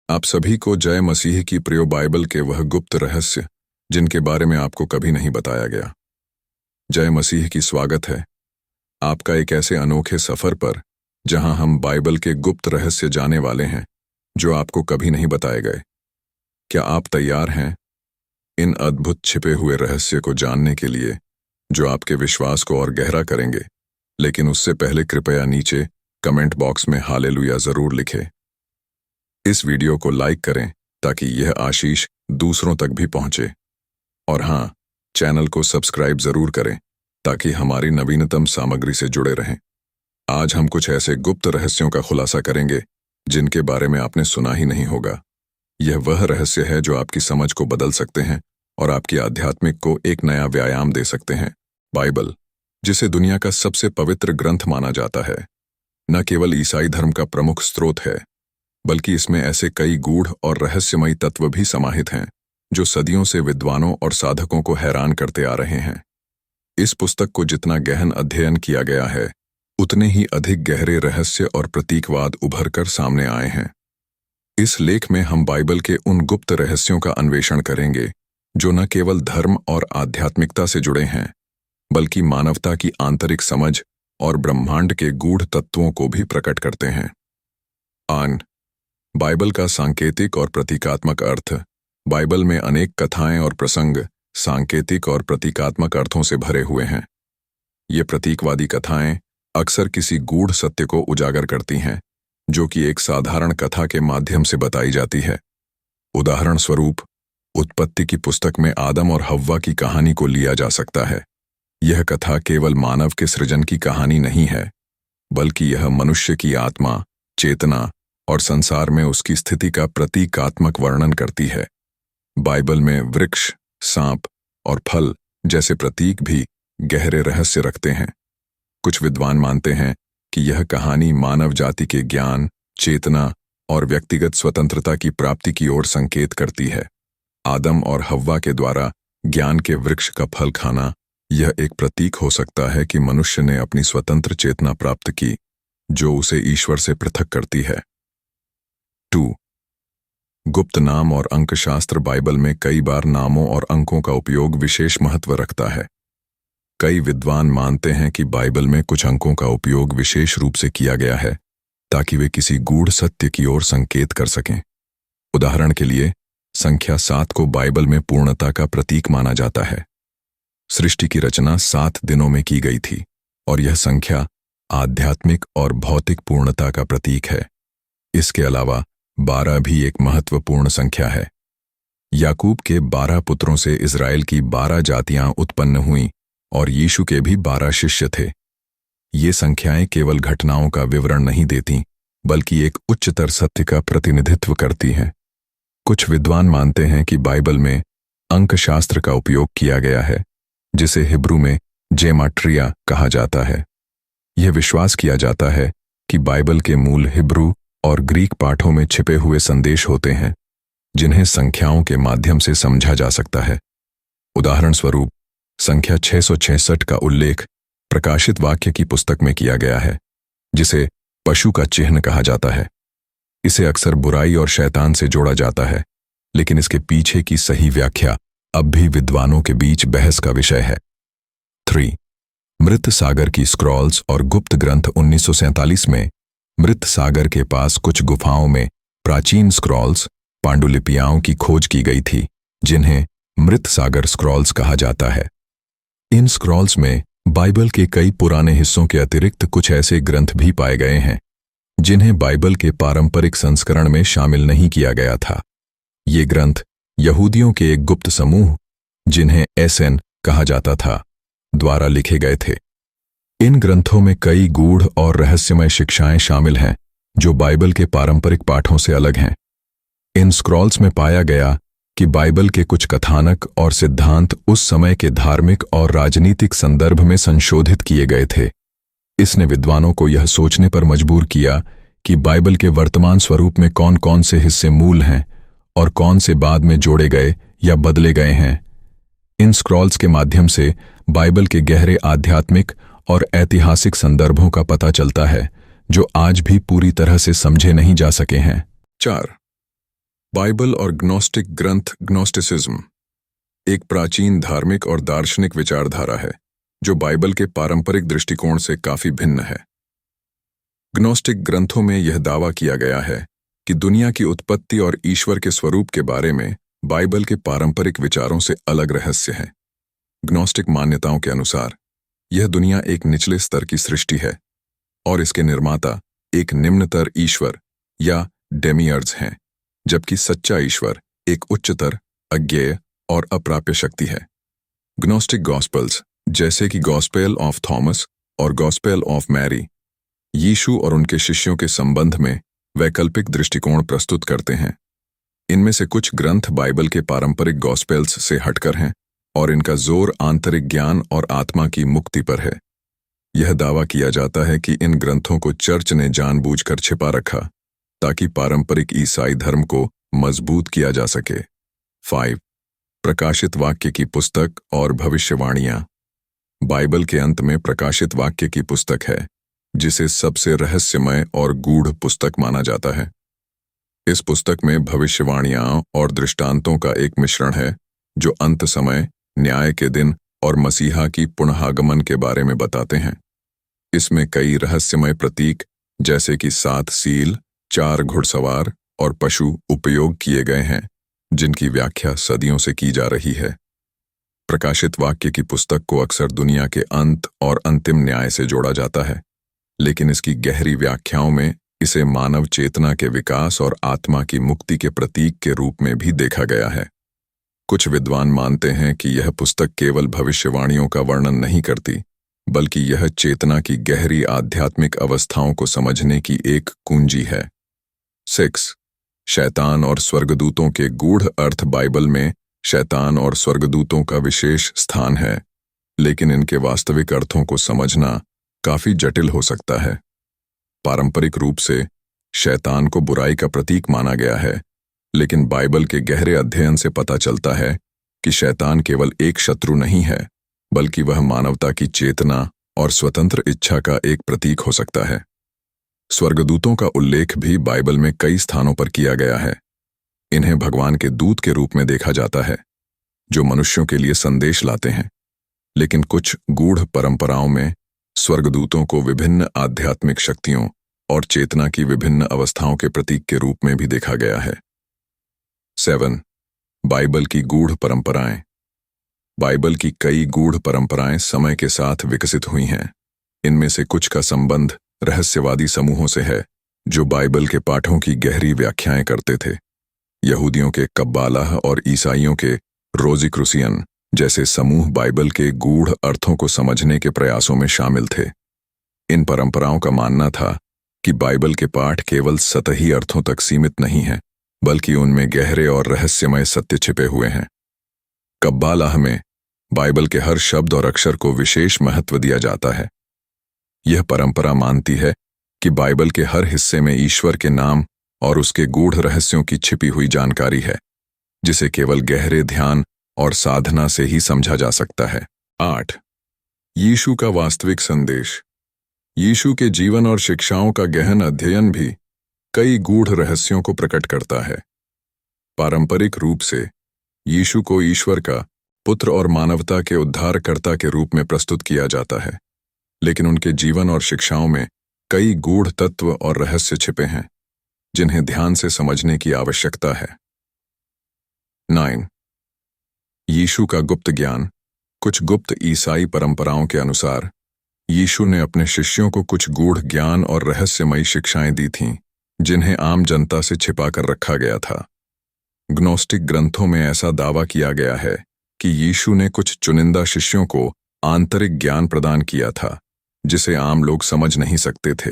आप सभी को जय मसीह की प्रिय बाइबल के वह गुप्त रहस्य जिनके बारे में आपको कभी नहीं बताया गया। जय मसीह की स्वागत है आपका एक ऐसे अनोखे सफर पर जहां हम बाइबल के गुप्त रहस्य जाने वाले हैं जो आपको कभी नहीं बताए गए। क्या आप तैयार हैं इन अद्भुत छिपे हुए रहस्य को जानने के लिए जो आपके विश्वास को और गहरा करेंगे? लेकिन उससे पहले कृपया नीचे कमेंट बॉक्स में हालेलुया जरूर लिखें। इस वीडियो को लाइक करें ताकि यह आशीष दूसरों तक भी पहुंचे। और हाँ, चैनल को सब्सक्राइब जरूर करें ताकि हमारी नवीनतम सामग्री से जुड़े रहें। आज हम कुछ ऐसे गुप्त रहस्यों का खुलासा करेंगे जिनके बारे में आपने सुना ही नहीं होगा। यह वह रहस्य है जो आपकी समझ को बदल सकते हैं और आपकी आध्यात्मिक को एक नया व्यायाम दे सकते हैं। बाइबल, जिसे दुनिया का सबसे पवित्र ग्रंथ माना जाता है, न केवल ईसाई धर्म का प्रमुख स्रोत है बल्कि इसमें ऐसे कई गूढ़ और रहस्यमयी तत्व भी समाहित हैं जो सदियों से विद्वानों और साधकों को हैरान करते आ रहे हैं। इस पुस्तक को जितना गहन अध्ययन किया गया है, उतने ही अधिक गहरे रहस्य और प्रतीकवाद उभर कर सामने आए हैं। इस लेख में हम बाइबल के उन गुप्त रहस्यों का अन्वेषण करेंगे जो न केवल धर्म और आध्यात्मिकता से जुड़े हैं बल्कि मानवता की आंतरिक समझ और ब्रह्मांड के गूढ़ तत्वों को भी प्रकट करते हैं। बाइबल का सांकेतिक और प्रतीकात्मक अर्थ। बाइबल में अनेक कथाएं और प्रसंग सांकेतिक और प्रतीकात्मक अर्थों से भरे हुए हैं। ये प्रतीकवादी कथाएं अक्सर किसी गूढ़ सत्य को उजागर करती हैं जो कि एक साधारण कथा के माध्यम से बताई जाती है। उदाहरण स्वरूप, उत्पत्ति की पुस्तक में आदम और हव्वा की कहानी को लिया जा सकता है। यह कथा केवल मानव के सृजन की कहानी नहीं है बल्कि यह मनुष्य की आत्मा, चेतना और संसार में उसकी स्थिति का प्रतीकात्मक वर्णन करती है। बाइबल में वृक्ष, सांप और फल जैसे प्रतीक भी गहरे रहस्य रखते हैं। कुछ विद्वान मानते हैं कि यह कहानी मानव जाति के ज्ञान, चेतना और व्यक्तिगत स्वतंत्रता की प्राप्ति की ओर संकेत करती है। आदम और हव्वा के द्वारा ज्ञान के वृक्ष का फल खाना यह एक प्रतीक हो सकता है कि मनुष्य ने अपनी स्वतंत्र चेतना प्राप्त की जो उसे ईश्वर से पृथक करती है। 2. गुप्त नाम और अंकशास्त्र। बाइबल में कई बार नामों और अंकों का उपयोग विशेष महत्व रखता है। कई विद्वान मानते हैं कि बाइबल में कुछ अंकों का उपयोग विशेष रूप से किया गया है ताकि वे किसी गूढ़ सत्य की ओर संकेत कर सकें। उदाहरण के लिए, संख्या 7 को बाइबल में पूर्णता का प्रतीक माना जाता है। सृष्टि की रचना 7 दिनों में की गई थी और यह संख्या आध्यात्मिक और भौतिक पूर्णता का प्रतीक है। इसके अलावा 12 भी एक महत्वपूर्ण संख्या है। याकूब के 12 पुत्रों से इज़राइल की 12 जातियां उत्पन्न हुईं और यीशु के भी 12 शिष्य थे। ये संख्याएं केवल घटनाओं का विवरण नहीं देती बल्कि एक उच्चतर सत्य का प्रतिनिधित्व करती हैं। कुछ विद्वान मानते हैं कि बाइबल में अंकशास्त्र का उपयोग किया गया है जिसे हिब्रू में जेमाट्रिया कहा जाता है। यह विश्वास किया जाता है कि बाइबल के मूल हिब्रू और ग्रीक पाठों में छिपे हुए संदेश होते हैं जिन्हें संख्याओं के माध्यम से समझा जा सकता है। उदाहरण स्वरूप, संख्या 666 का उल्लेख प्रकाशित वाक्य की पुस्तक में किया गया है जिसे पशु का चिन्ह कहा जाता है। इसे अक्सर बुराई और शैतान से जोड़ा जाता है, लेकिन इसके पीछे की सही व्याख्या अब भी विद्वानों के बीच बहस का विषय है। 3. मृत सागर की स्क्रॉल्स और गुप्त ग्रंथ। 1947 में मृत सागर के पास कुछ गुफाओं में प्राचीन स्क्रॉल्स, पांडुलिपियाओं की खोज की गई थी जिन्हें मृत सागर स्क्रॉल्स कहा जाता है। इन स्क्रॉल्स में बाइबल के कई पुराने हिस्सों के अतिरिक्त कुछ ऐसे ग्रंथ भी पाए गए हैं जिन्हें बाइबल के पारंपरिक संस्करण में शामिल नहीं किया गया था। ये ग्रंथ यहूदियों के एक गुप्त समूह, जिन्हें एसएन कहा जाता था, द्वारा लिखे गए थे। इन ग्रंथों में कई गूढ़ और रहस्यमय शिक्षाएं शामिल हैं जो बाइबल के पारंपरिक पाठों से अलग हैं। इन स्क्रॉल्स में पाया गया कि बाइबल के कुछ कथानक और सिद्धांत उस समय के धार्मिक और राजनीतिक संदर्भ में संशोधित किए गए थे। इसने विद्वानों को यह सोचने पर मजबूर किया कि बाइबल के वर्तमान स्वरूप में कौन कौन से हिस्से मूल हैं और कौन से बाद में जोड़े गए या बदले गए हैं। इन स्क्रॉल्स के माध्यम से बाइबल के गहरे आध्यात्मिक और ऐतिहासिक संदर्भों का पता चलता है जो आज भी पूरी तरह से समझे नहीं जा सके हैं। 4. बाइबल और ग्नोस्टिक ग्रंथ। ग्नोस्टिसिज्म एक प्राचीन धार्मिक और दार्शनिक विचारधारा है जो बाइबल के पारंपरिक दृष्टिकोण से काफी भिन्न है। ग्नोस्टिक ग्रंथों में यह दावा किया गया है कि दुनिया की उत्पत्ति और ईश्वर के स्वरूप के बारे में बाइबल के पारंपरिक विचारों से अलग रहस्य है। ग्नोस्टिक मान्यताओं के अनुसार यह दुनिया एक निचले स्तर की सृष्टि है और इसके निर्माता एक निम्नतर ईश्वर या डेमियर्स हैं, जबकि सच्चा ईश्वर एक उच्चतर, अज्ञेय और अप्राप्य शक्ति है। ग्नोस्टिक गॉस्पेल्स जैसे कि गॉस्पेल ऑफ थॉमस और गॉस्पेल ऑफ मैरी यीशु और उनके शिष्यों के संबंध में वैकल्पिक दृष्टिकोण प्रस्तुत करते हैं। इनमें से कुछ ग्रंथ बाइबल के पारंपरिक गॉस्पेल्स से हटकर हैं और इनका जोर आंतरिक ज्ञान और आत्मा की मुक्ति पर है। यह दावा किया जाता है कि इन ग्रंथों को चर्च ने जानबूझकर छिपा रखा ताकि पारंपरिक ईसाई धर्म को मजबूत किया जा सके। 5. प्रकाशित वाक्य की पुस्तक और भविष्यवाणियां। बाइबल के अंत में प्रकाशित वाक्य की पुस्तक है, जिसे सबसे रहस्यमय और गूढ़ पुस्तक माना जाता है। इस पुस्तक में भविष्यवाणियां और दृष्टांतों का एक मिश्रण है जो अंत समय, न्याय के दिन और मसीहा की पुनरागमन के बारे में बताते हैं। इसमें कई रहस्यमय प्रतीक जैसे कि 7 सील, 4 घुड़सवार और पशु उपयोग किए गए हैं, जिनकी व्याख्या सदियों से की जा रही है। प्रकाशित वाक्य की पुस्तक को अक्सर दुनिया के अंत और अंतिम न्याय से जोड़ा जाता है, लेकिन इसकी गहरी व्याख्याओं में इसे मानव चेतना के विकास और आत्मा की मुक्ति के प्रतीक के रूप में भी देखा गया है। कुछ विद्वान मानते हैं कि यह पुस्तक केवल भविष्यवाणियों का वर्णन नहीं करती, बल्कि यह चेतना की गहरी आध्यात्मिक अवस्थाओं को समझने की एक कुंजी है। 6. शैतान और स्वर्गदूतों के गूढ़ अर्थ। बाइबल में शैतान और स्वर्गदूतों का विशेष स्थान है, लेकिन इनके वास्तविक अर्थों को समझना काफी जटिल हो सकता है। पारंपरिक रूप से शैतान को बुराई का प्रतीक माना गया है, लेकिन बाइबल के गहरे अध्ययन से पता चलता है कि शैतान केवल एक शत्रु नहीं है, बल्कि वह मानवता की चेतना और स्वतंत्र इच्छा का एक प्रतीक हो सकता है। स्वर्गदूतों का उल्लेख भी बाइबल में कई स्थानों पर किया गया है। इन्हें भगवान के दूत के रूप में देखा जाता है, जो मनुष्यों के लिए संदेश लाते हैं। लेकिन कुछ गूढ़ परंपराओं में स्वर्गदूतों को विभिन्न आध्यात्मिक शक्तियों और चेतना की विभिन्न अवस्थाओं के प्रतीक के रूप में भी देखा गया है। 7. बाइबल की गूढ़ परंपराएं। बाइबल की कई गूढ़ परंपराएं समय के साथ विकसित हुई हैं। इनमें से कुछ का संबंध रहस्यवादी समूहों से है जो बाइबल के पाठों की गहरी व्याख्याएं करते थे। यहूदियों के कब्बालाह और ईसाइयों के रोज़िक्रुसियन जैसे समूह बाइबल के गूढ़ अर्थों को समझने के प्रयासों में शामिल थे। इन परंपराओं का मानना था कि बाइबल के पाठ केवल सतही अर्थों तक सीमित नहीं हैं, बल्कि उनमें गहरे और रहस्यमय सत्य छिपे हुए हैं। कब्बालाह में बाइबल के हर शब्द और अक्षर को विशेष महत्व दिया जाता है। यह परंपरा मानती है कि बाइबल के हर हिस्से में ईश्वर के नाम और उसके गूढ़ रहस्यों की छिपी हुई जानकारी है, जिसे केवल गहरे ध्यान और साधना से ही समझा जा सकता है। 8. यीशु का वास्तविक संदेश। यीशु के जीवन और शिक्षाओं का गहन अध्ययन भी कई गूढ़ रहस्यों को प्रकट करता है। पारंपरिक रूप से यीशु को ईश्वर का पुत्र और मानवता के उद्धारकर्ता के रूप में प्रस्तुत किया जाता है, लेकिन उनके जीवन और शिक्षाओं में कई गूढ़ तत्व और रहस्य छिपे हैं, जिन्हें ध्यान से समझने की आवश्यकता है। 9. यीशु का गुप्त ज्ञान। कुछ गुप्त ईसाई परंपराओं के अनुसार यीशु ने अपने शिष्यों को कुछ गूढ़ ज्ञान और रहस्यमयी शिक्षाएं दी थीं, जिन्हें आम जनता से छिपा कर रखा गया था। ग्नोस्टिक ग्रंथों में ऐसा दावा किया गया है कि यीशु ने कुछ चुनिंदा शिष्यों को आंतरिक ज्ञान प्रदान किया था, जिसे आम लोग समझ नहीं सकते थे।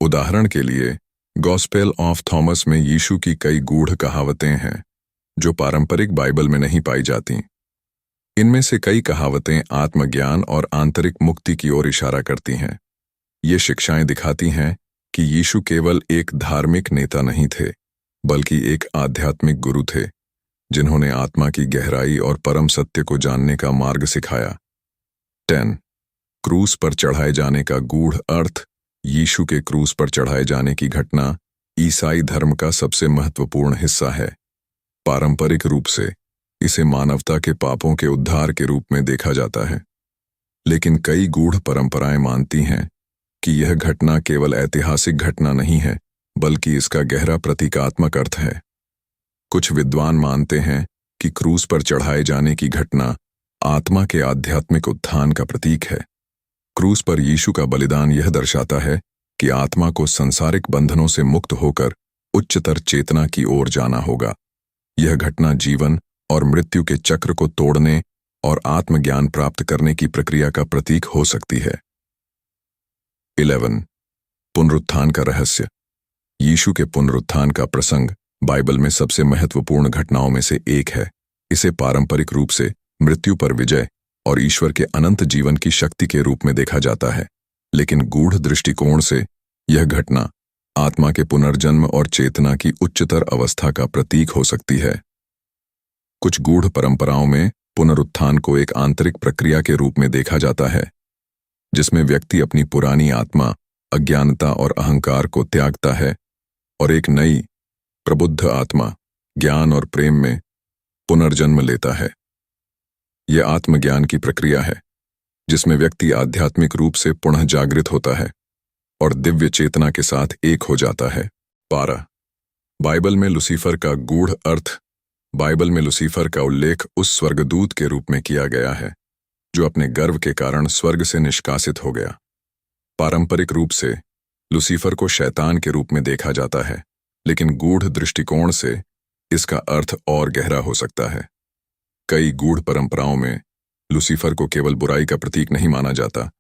उदाहरण के लिए, गॉस्पेल ऑफ थॉमस में यीशु की कई गूढ़ कहावतें हैं जो पारंपरिक बाइबल में नहीं पाई जाती। इनमें से कई कहावतें आत्मज्ञान और आंतरिक मुक्ति की ओर इशारा करती हैं। ये शिक्षाएं दिखाती हैं कि यीशु केवल एक धार्मिक नेता नहीं थे, बल्कि एक आध्यात्मिक गुरु थे, जिन्होंने आत्मा की गहराई और परम सत्य को जानने का मार्ग सिखाया। 10. क्रूस पर चढ़ाए जाने का गूढ़ अर्थ। यीशु के क्रूस पर चढ़ाए जाने की घटना ईसाई धर्म का सबसे महत्वपूर्ण हिस्सा है। पारंपरिक रूप से इसे मानवता के पापों के उद्धार के रूप में देखा जाता है, लेकिन कई गूढ़ परंपराएं मानती हैं कि यह घटना केवल ऐतिहासिक घटना नहीं है, बल्कि इसका गहरा प्रतीकात्मक अर्थ है। कुछ विद्वान मानते हैं कि क्रूस पर चढ़ाए जाने की घटना आत्मा के आध्यात्मिक उत्थान का प्रतीक है। क्रूस पर यीशु का बलिदान यह दर्शाता है कि आत्मा को संसारिक बंधनों से मुक्त होकर उच्चतर चेतना की ओर जाना होगा। यह घटना जीवन और मृत्यु के चक्र को तोड़ने और आत्मज्ञान प्राप्त करने की प्रक्रिया का प्रतीक हो सकती है। 11. पुनरुत्थान का रहस्य। यीशु के पुनरुत्थान का प्रसंग बाइबल में सबसे महत्वपूर्ण घटनाओं में से एक है। इसे पारंपरिक रूप से मृत्यु पर विजय और ईश्वर के अनंत जीवन की शक्ति के रूप में देखा जाता है, लेकिन गूढ़ दृष्टिकोण से यह घटना आत्मा के पुनर्जन्म और चेतना की उच्चतर अवस्था का प्रतीक हो सकती है। कुछ गूढ़ परंपराओं में पुनरुत्थान को एक आंतरिक प्रक्रिया के रूप में देखा जाता है, जिसमें व्यक्ति अपनी पुरानी आत्मा, अज्ञानता और अहंकार को त्यागता है और एक नई, प्रबुद्ध आत्मा, ज्ञान और प्रेम में पुनर्जन्म लेता है। यह आत्मज्ञान की प्रक्रिया है, जिसमें व्यक्ति आध्यात्मिक रूप से पुनः जागृत होता है और दिव्य चेतना के साथ एक हो जाता है। 12. बाइबल में लूसीफर का गूढ़ अर्थ। बाइबल में लूसीफर का उल्लेख उस स्वर्गदूत के रूप में किया गया है जो अपने गर्व के कारण स्वर्ग से निष्कासित हो गया। पारंपरिक रूप से लूसीफर को शैतान के रूप में देखा जाता है, लेकिन गूढ़ दृष्टिकोण से इसका अर्थ और गहरा हो सकता है। कई गूढ़ परंपराओं में लूसीफर को केवल बुराई का प्रतीक नहीं माना जाता,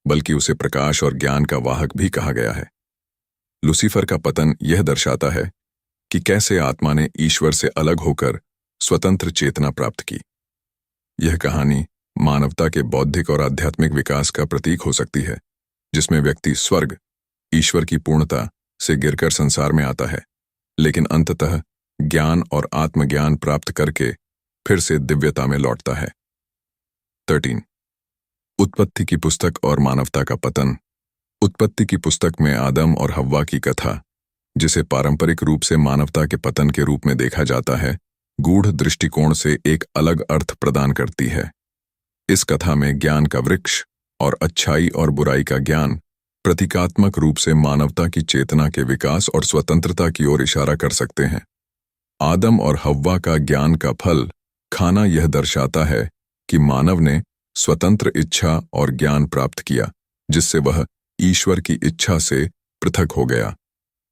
बल्कि उसे प्रकाश और ज्ञान का वाहक भी कहा गया है। लूसीफर का पतन यह दर्शाता है कि कैसे आत्मा ने ईश्वर से अलग होकर स्वतंत्र चेतना प्राप्त की। यह कहानी मानवता के बौद्धिक और आध्यात्मिक विकास का प्रतीक हो सकती है, जिसमें व्यक्ति स्वर्ग, ईश्वर की पूर्णता से गिरकर संसार में आता है, लेकिन अंततः ज्ञान और आत्मज्ञान प्राप्त करके फिर से दिव्यता में लौटता है। 13. उत्पत्ति की पुस्तक और मानवता का पतन। उत्पत्ति की पुस्तक में आदम और हव्वा की कथा, जिसे पारंपरिक रूप से मानवता के पतन के रूप में देखा जाता है, गूढ़ दृष्टिकोण से एक अलग अर्थ प्रदान करती है। इस कथा में ज्ञान का वृक्ष और अच्छाई और बुराई का ज्ञान प्रतीकात्मक रूप से मानवता की चेतना के विकास और स्वतंत्रता की ओर इशारा कर सकते हैं। आदम और हव्वा का ज्ञान का फल खाना यह दर्शाता है कि मानव ने स्वतंत्र इच्छा और ज्ञान प्राप्त किया, जिससे वह ईश्वर की इच्छा से पृथक हो गया।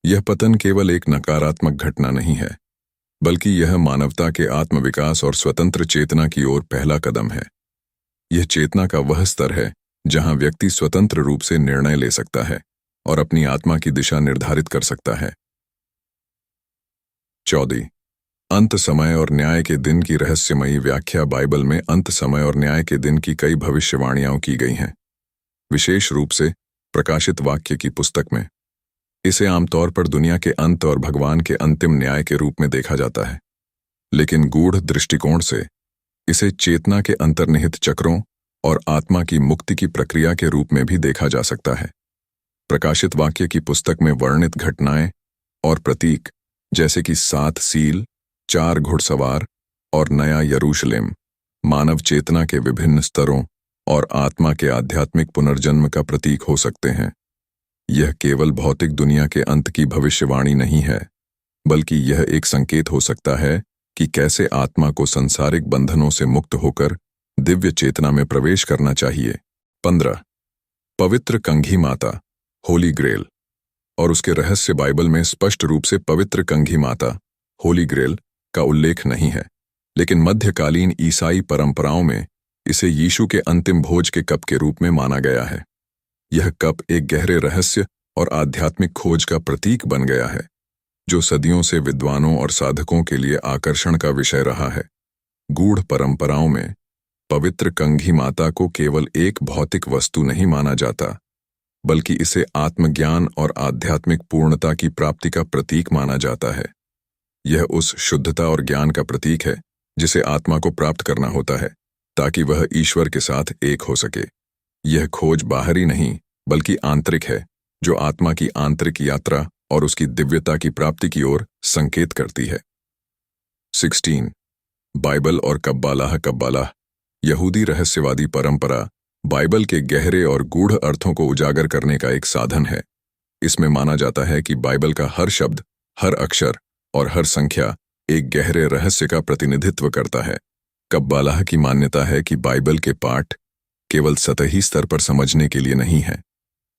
यह पतन केवल एक नकारात्मक घटना नहीं है, बल्कि यह मानवता के आत्मविकास और स्वतंत्र चेतना की ओर पहला कदम है। यह चेतना का वह स्तर है जहां व्यक्ति स्वतंत्र रूप से निर्णय ले सकता है और अपनी आत्मा की दिशा निर्धारित कर सकता है। 14. अंत समय और न्याय के दिन की रहस्यमयी व्याख्या। बाइबल में अंत समय और न्याय के दिन की कई भविष्यवाणियां की गई हैं, विशेष रूप से प्रकाशित वाक्य की पुस्तक में। इसे आमतौर पर दुनिया के अंत और भगवान के अंतिम न्याय के रूप में देखा जाता है, लेकिन गूढ़ दृष्टिकोण से इसे चेतना के अंतर्निहित चक्रों और आत्मा की मुक्ति की प्रक्रिया के रूप में भी देखा जा सकता है। प्रकाशित वाक्य की पुस्तक में वर्णित घटनाएं और प्रतीक, जैसे कि 7 सील, 4 घुड़सवार और नया यरूशलेम, मानव चेतना के विभिन्न स्तरों और आत्मा के आध्यात्मिक पुनर्जन्म का प्रतीक हो सकते हैं। यह केवल भौतिक दुनिया के अंत की भविष्यवाणी नहीं है, बल्कि यह एक संकेत हो सकता है कि कैसे आत्मा को संसारिक बंधनों से मुक्त होकर दिव्य चेतना में प्रवेश करना चाहिए। 15. पवित्र कंघी माता, होली ग्रेल और उसके रहस्य। बाइबल में स्पष्ट रूप से पवित्र कंघी माता, होली ग्रेल का उल्लेख नहीं है, लेकिन मध्यकालीन ईसाई परंपराओं में इसे यीशु के अंतिम भोज के कप के रूप में माना गया है। यह कप एक गहरे रहस्य और आध्यात्मिक खोज का प्रतीक बन गया है, जो सदियों से विद्वानों और साधकों के लिए आकर्षण का विषय रहा है। गूढ़ परंपराओं में पवित्र कंघी माता को केवल एक भौतिक वस्तु नहीं माना जाता, बल्कि इसे आत्मज्ञान और आध्यात्मिक पूर्णता की प्राप्ति का प्रतीक माना जाता है। यह उस शुद्धता और ज्ञान का प्रतीक है जिसे आत्मा को प्राप्त करना होता है ताकि वह ईश्वर के साथ एक हो सके। यह खोज बाहरी नहीं बल्कि आंतरिक है, जो आत्मा की आंतरिक यात्रा और उसकी दिव्यता की प्राप्ति की ओर संकेत करती है। 16. बाइबल और कब्बालाह। कब्बालाह यहूदी रहस्यवादी परंपरा बाइबल के गहरे और गूढ़ अर्थों को उजागर करने का एक साधन है। इसमें माना जाता है कि बाइबल का हर शब्द, हर अक्षर और हर संख्या एक गहरे रहस्य का प्रतिनिधित्व करता है। कब्बालाह की मान्यता है कि बाइबल के पाठ केवल सतही स्तर पर समझने के लिए नहीं है,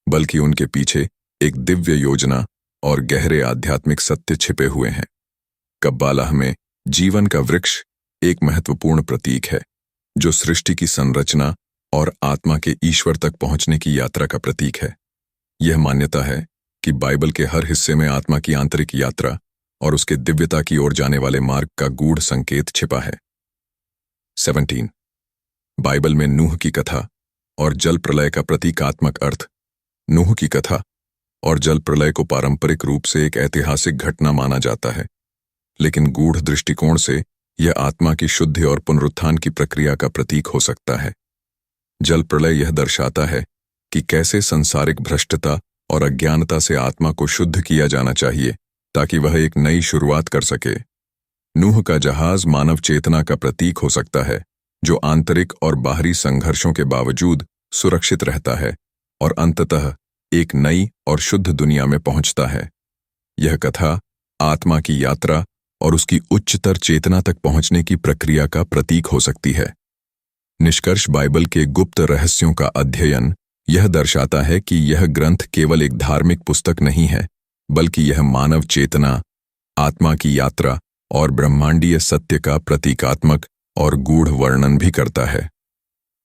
बल्कि उनके पीछे एक दिव्य योजना और गहरे आध्यात्मिक सत्य छिपे हुए हैं। कब्बालाह में जीवन का वृक्ष एक महत्वपूर्ण प्रतीक है, जो सृष्टि की संरचना और आत्मा के ईश्वर तक पहुंचने की यात्रा का प्रतीक है। यह मान्यता है कि बाइबल के हर हिस्से में आत्मा की आंतरिक यात्रा और उसके दिव्यता की ओर जाने वाले मार्ग का गूढ़ संकेत छिपा है। 17. बाइबल में नूह की कथा और जल प्रलय का प्रतीकात्मक अर्थ। नूह की कथा और जल प्रलय को पारंपरिक रूप से एक ऐतिहासिक घटना माना जाता है, लेकिन गूढ़ दृष्टिकोण से यह आत्मा की शुद्धि और पुनरुत्थान की प्रक्रिया का प्रतीक हो सकता है। जल प्रलय यह दर्शाता है कि कैसे सांसारिक भ्रष्टता और अज्ञानता से आत्मा को शुद्ध किया जाना चाहिए ताकि वह एक नई शुरुआत कर सके। नूह का जहाज मानव चेतना का प्रतीक हो सकता है, जो आंतरिक और बाहरी संघर्षों के बावजूद सुरक्षित रहता है और अंततः एक नई और शुद्ध दुनिया में पहुंचता है। यह कथा आत्मा की यात्रा और उसकी उच्चतर चेतना तक पहुंचने की प्रक्रिया का प्रतीक हो सकती है। निष्कर्ष, बाइबल के गुप्त रहस्यों का अध्ययन यह दर्शाता है कि यह ग्रंथ केवल एक धार्मिक पुस्तक नहीं है, बल्कि यह मानव चेतना, आत्मा की यात्रा और ब्रह्मांडीय सत्य का प्रतीकात्मक और गूढ़ वर्णन भी करता है।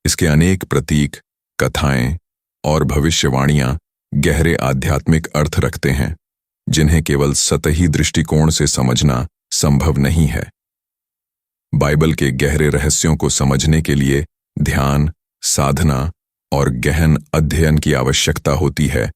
इसके अनेक प्रतीक, कथाएं और भविष्यवाणियां गहरे आध्यात्मिक अर्थ रखते हैं, जिन्हें केवल सतही दृष्टिकोण से समझना संभव नहीं है। बाइबल के गहरे रहस्यों को समझने के लिए ध्यान, साधना और गहन अध्ययन की आवश्यकता होती है,